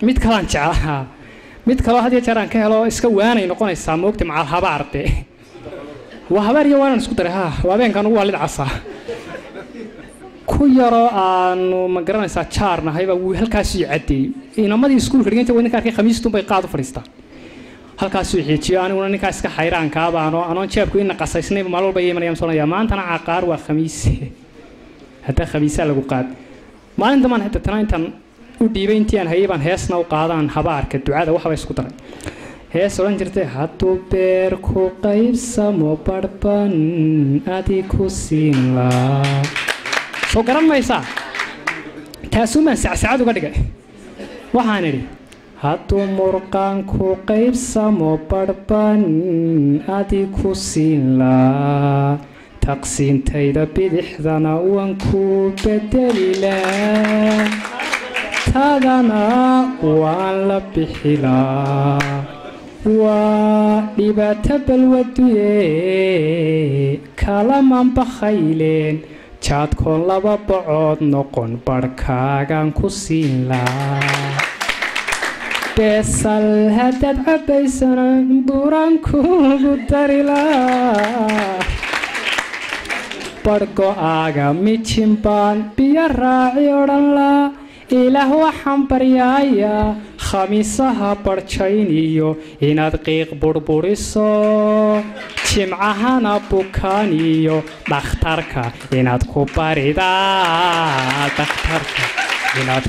mid kalaan jeclahaa mid kaloo had iyo jeer aan ka helo iska waanay noqonaysaa moogta macal habaarte waa habaar iyo waanaan isku daray waa habeenkan ugu waalid casa ku yaroo aanu ma garanaysaa jaarnahayba wuu halkaasii caddeeyey inamadii iskuulka dhiganta way ninka arkay khamiistuun bay qaad u fadhiistaan halkaasuu xiijiyo aniguna ninkaa iska xayraankaaba anoon jeebku ina qasaysnayba maalin walba imanayaan soonaya maantana caqaar waa khamiis hadda khamiisaa lagu qaad maalin damaan hadda tana intaan u dhiibay intii aan hayay baan heesna u qaadaan habaarka ducada waxba isku daray hees odhan jirtay hadduu beer ku qaybsamo barban adi ku siin laa soo garan maysaa taasuumaan sacsacad uga dhigay waxaan idhi hadduu murqaan ku qaybsamo barban adi ku siin laa taqsiintayda bidixdana waan ku bedeli laa tadana waan la bixilaa waa dhibaato balwaduye kalamaan bakhayleen jaadkoon laba bocood noqon barhkaagaan ku siin laa beesal haddaad cabbaysana buraan kuugu dari laa barhgo-aaga mijinbaan biyo raaci odhan laa ilaah waxaan baryaayaa khamiisaha barjayniyo inaad qiiq burburiso jimcahana bukaaniyo dhakhtarka inaad ku baridaa dhakhtarka inaad